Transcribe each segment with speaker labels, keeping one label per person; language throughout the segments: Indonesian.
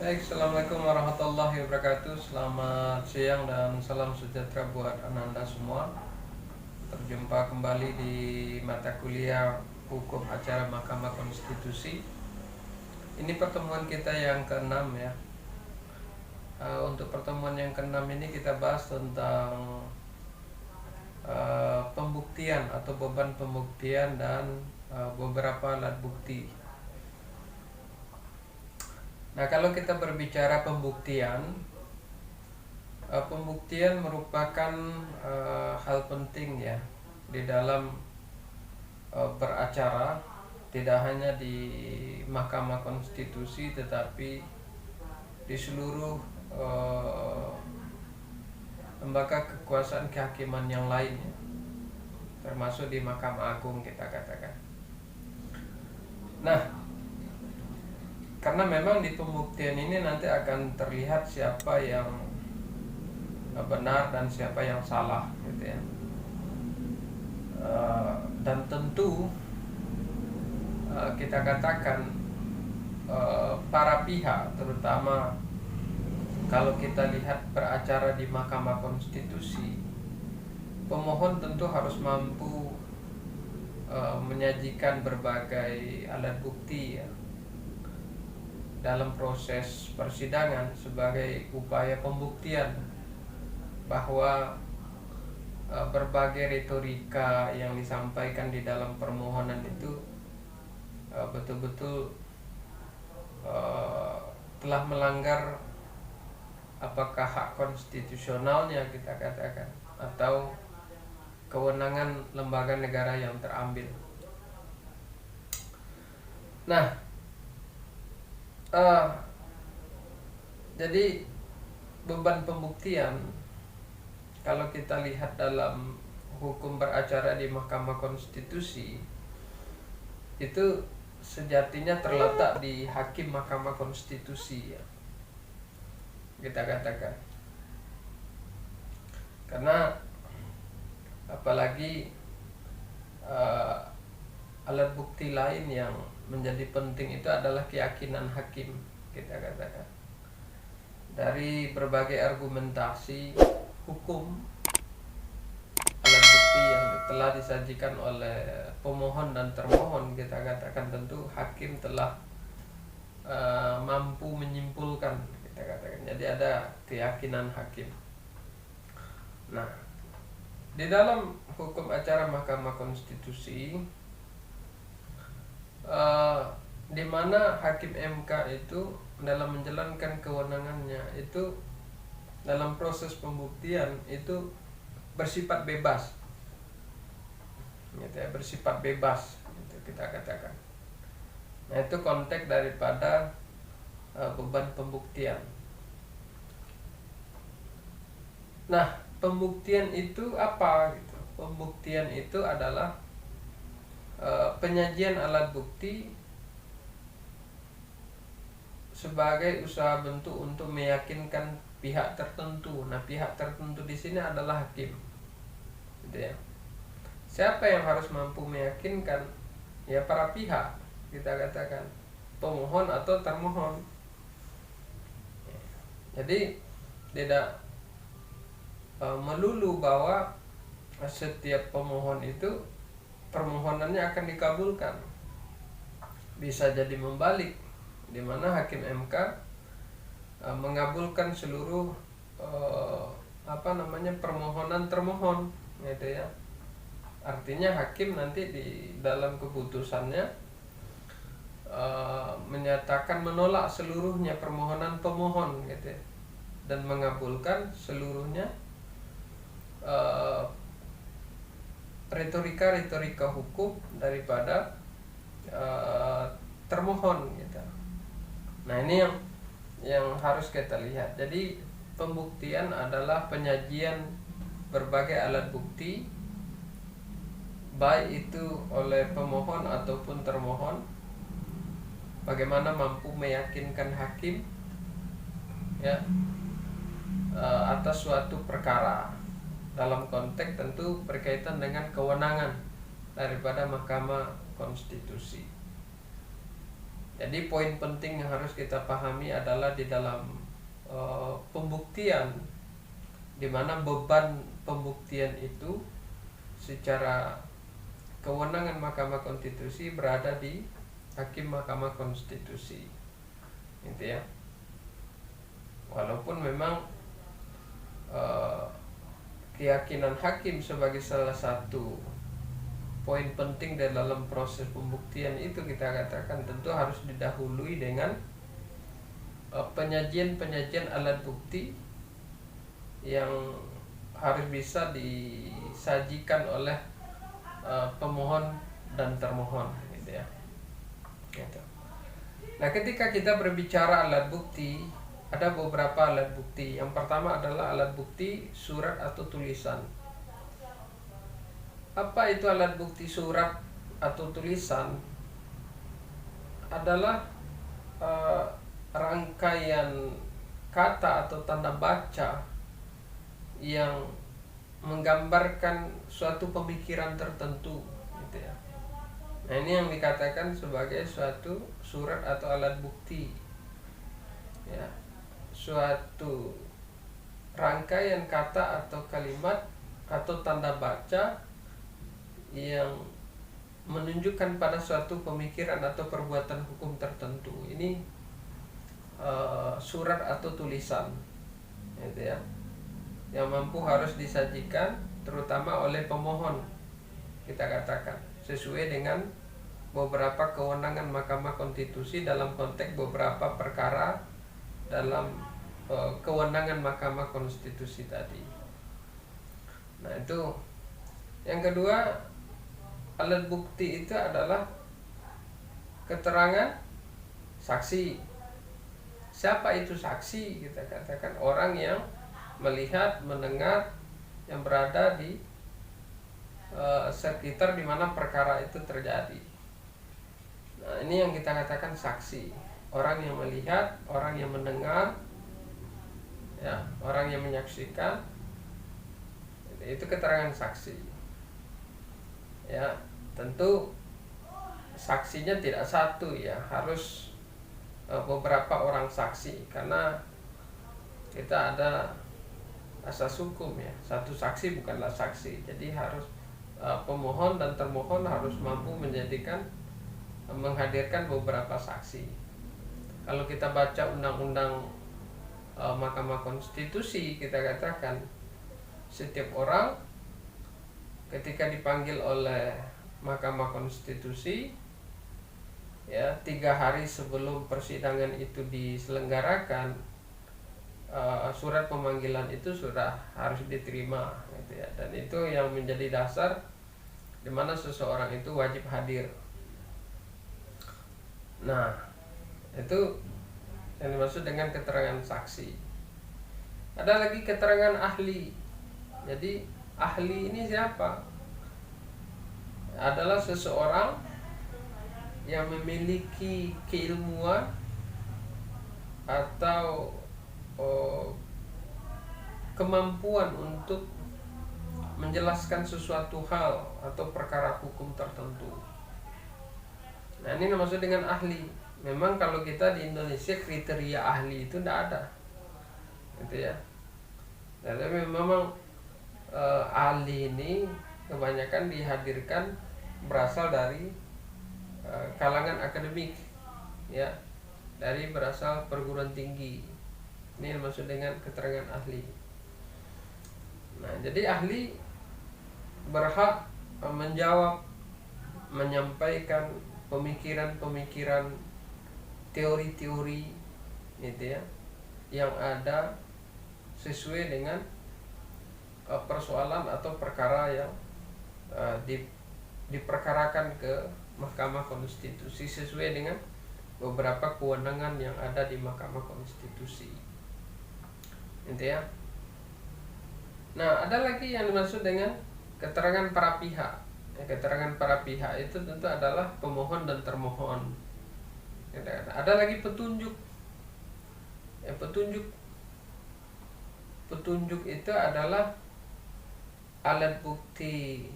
Speaker 1: Baik, Assalamualaikum warahmatullahi wabarakatuh. Selamat siang dan salam sejahtera buat Ananda semua. Berjumpa kembali di mata kuliah Hukum Acara Mahkamah Konstitusi. Ini pertemuan kita yang keenam ya. Untuk pertemuan yang keenam ini kita bahas tentang pembuktian atau beban pembuktian dan beberapa alat bukti. Nah, kalau kita berbicara pembuktian, pembuktian merupakan hal penting ya di dalam beracara, tidak hanya di Mahkamah Konstitusi tetapi di seluruh lembaga kekuasaan kehakiman yang lain ya, termasuk di Mahkamah Agung kita katakan. Nah, karena memang di pembuktian ini nanti akan terlihat siapa yang benar dan siapa yang salah gitu ya. Dan tentu kita katakan para pihak, terutama kalau kita lihat beracara di Mahkamah Konstitusi, pemohon tentu harus mampu menyajikan berbagai alat bukti ya, dalam proses persidangan sebagai upaya pembuktian bahwa berbagai retorika yang disampaikan di dalam permohonan itu betul-betul telah melanggar apakah hak konstitusionalnya kita katakan atau kewenangan lembaga negara yang terambil. Nah, jadi beban pembuktian kalau kita lihat dalam hukum beracara di Mahkamah Konstitusi itu sejatinya terletak di hakim Mahkamah Konstitusi ya, kita katakan. Karena apalagi alat bukti lain yang menjadi penting itu adalah keyakinan hakim, kita katakan. Dari berbagai argumentasi hukum, alat bukti yang telah disajikan oleh pemohon dan termohon, kita katakan tentu hakim telah mampu menyimpulkan, kita katakan. Jadi ada keyakinan hakim. Nah, di dalam hukum acara Mahkamah Konstitusi, di mana hakim MK itu dalam menjalankan kewenangannya itu dalam proses pembuktian itu bersifat bebas, gitu ya, bersifat bebas, gitu kita katakan. Nah, itu konteks daripada beban pembuktian. Nah, pembuktian itu apa gitu? Pembuktian itu adalah penyajian alat bukti sebagai usaha bentuk untuk meyakinkan pihak tertentu. Nah, pihak tertentu di sini adalah hakim, gitu ya. Siapa yang harus mampu meyakinkan? Ya para pihak, kita katakan pemohon atau termohon. Jadi tidak melulu bahwa setiap pemohon itu permohonannya akan dikabulkan. Bisa jadi membalik, di mana hakim MK mengabulkan seluruh permohonan termohon, gitu ya. Artinya hakim nanti di dalam keputusannya menyatakan menolak seluruhnya permohonan pemohon, gitu ya, dan mengabulkan seluruhnya retorika hukum daripada termohon, gitu. Nah, ini yang harus kita lihat. Jadi pembuktian adalah penyajian berbagai alat bukti, baik itu oleh pemohon ataupun termohon, bagaimana mampu meyakinkan hakim ya atas suatu perkara, dalam konteks tentu berkaitan dengan kewenangan daripada Mahkamah Konstitusi. Jadi poin penting yang harus kita pahami adalah di dalam pembuktian, di mana beban pembuktian itu secara kewenangan Mahkamah Konstitusi berada di Hakim Mahkamah Konstitusi, gitu ya. Walaupun memang keyakinan hakim sebagai salah satu poin penting dalam proses pembuktian itu, kita katakan tentu harus didahului dengan penyajian alat bukti yang harus bisa disajikan oleh pemohon dan termohon, gitu ya. Gitu. Nah, ketika kita berbicara alat bukti, ada beberapa alat bukti. Yang pertama adalah alat bukti surat atau tulisan. Apa itu alat bukti surat atau tulisan? Adalah rangkaian kata atau tanda baca yang menggambarkan suatu pemikiran tertentu, gitu ya. Nah, ini yang dikatakan sebagai suatu surat atau alat bukti, ya. Suatu rangkaian kata atau kalimat atau tanda baca yang menunjukkan pada suatu pemikiran atau perbuatan hukum tertentu. Ini surat atau tulisan, gitu ya, yang mampu harus disajikan terutama oleh pemohon, kita katakan sesuai dengan beberapa kewenangan Mahkamah Konstitusi dalam konteks beberapa perkara dalam kewenangan Mahkamah Konstitusi tadi. Nah, itu yang kedua. Alat bukti itu adalah keterangan saksi. Siapa itu saksi? Kita katakan orang yang melihat, mendengar, yang berada di sekitar di mana perkara itu terjadi. Nah, ini yang kita katakan saksi. Orang yang melihat, orang yang mendengar, ya, orang yang menyaksikan, itu keterangan saksi. Ya, tentu saksinya tidak satu, ya, harus beberapa orang saksi, karena kita ada asas hukum, ya, satu saksi bukanlah saksi. Jadi harus pemohon dan termohon harus mampu menghadirkan beberapa saksi. Kalau kita baca undang-undang Mahkamah Konstitusi, kita katakan setiap orang ketika dipanggil oleh Mahkamah Konstitusi, ya, 3 hari sebelum persidangan itu diselenggarakan, surat pemanggilan itu sudah harus diterima, gitu ya. Dan itu yang menjadi dasar di mana seseorang itu wajib hadir. Nah, itu yang dimaksud dengan keterangan saksi. Ada lagi keterangan ahli. Jadi ahli ini siapa? Adalah seseorang yang memiliki keilmuan atau kemampuan untuk menjelaskan sesuatu hal atau perkara hukum tertentu. Nah, ini maksud dengan ahli. Memang kalau kita di Indonesia kriteria ahli itu tidak ada, gitu ya. Tapi memang ahli ini kebanyakan dihadirkan berasal dari kalangan akademik, ya, dari berasal perguruan tinggi. Ini maksud dengan keterangan ahli. Nah, jadi ahli berhak menjawab, menyampaikan pemikiran-pemikiran, teori-teori, gitu ya, yang ada sesuai dengan persoalan atau perkara yang diperkarakan ke Mahkamah Konstitusi sesuai dengan beberapa kewenangan yang ada di Mahkamah Konstitusi, gitu ya. Nah, ada lagi yang dimaksud dengan keterangan para pihak. Keterangan para pihak itu tentu adalah pemohon dan termohon. Ada lagi petunjuk. Petunjuk itu adalah alat bukti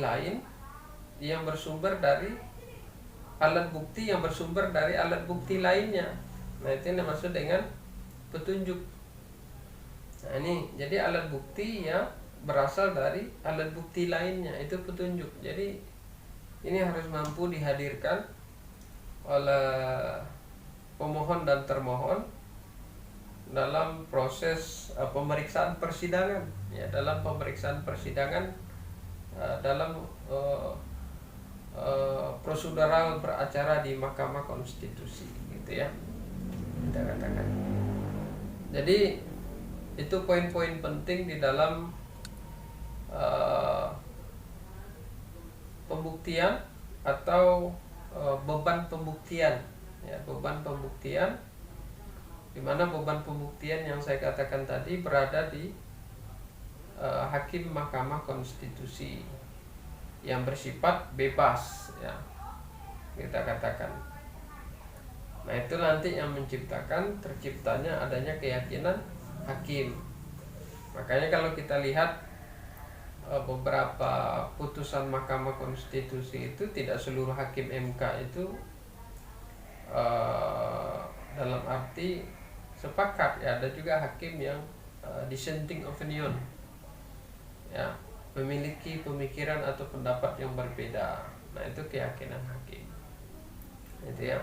Speaker 1: lain yang bersumber dari alat bukti yang bersumber dari alat bukti lainnya. Nah, itu yang dimaksud dengan petunjuk. Nah, ini jadi alat bukti yang berasal dari alat bukti lainnya, itu petunjuk. Jadi ini harus mampu dihadirkan oleh pemohon dan termohon dalam proses pemeriksaan persidangan, ya, dalam pemeriksaan persidangan dalam prosedural beracara di Mahkamah Konstitusi, gitu ya, kita katakan. Jadi itu poin-poin penting di dalam pembuktian atau beban pembuktian, ya, beban pembuktian, di mana beban pembuktian yang saya katakan tadi berada di hakim Mahkamah Konstitusi yang bersifat bebas, ya, kita katakan. Nah, itu nanti yang terciptanya adanya keyakinan hakim. Makanya kalau kita lihat beberapa putusan Mahkamah Konstitusi itu, tidak seluruh hakim MK itu dalam arti sepakat, ya, ada juga hakim yang dissenting opinion, ya, memiliki pemikiran atau pendapat yang berbeda. Nah, itu keyakinan hakim, itu ya.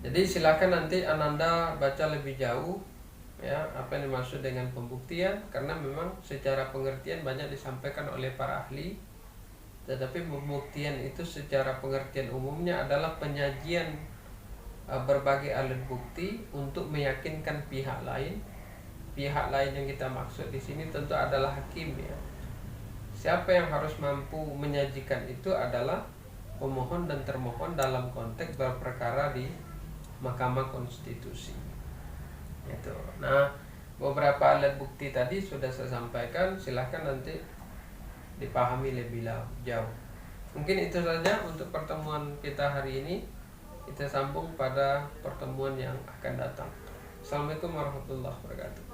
Speaker 1: Jadi silakan nanti Ananda baca lebih jauh, ya, apa yang dimaksud dengan pembuktian, karena memang secara pengertian banyak disampaikan oleh para ahli. Tetapi pembuktian itu secara pengertian umumnya adalah penyajian berbagai alat bukti untuk meyakinkan pihak lain. Pihak lain yang kita maksud di sini tentu adalah hakim, ya. Siapa yang harus mampu menyajikan itu adalah pemohon dan termohon dalam konteks berperkara di Mahkamah Konstitusi. Itu. Nah, beberapa alat bukti tadi sudah saya sampaikan, silahkan nanti dipahami lebih jauh. Mungkin itu saja untuk pertemuan kita hari ini. Kita sambung pada pertemuan yang akan datang. Assalamualaikum warahmatullahi wabarakatuh.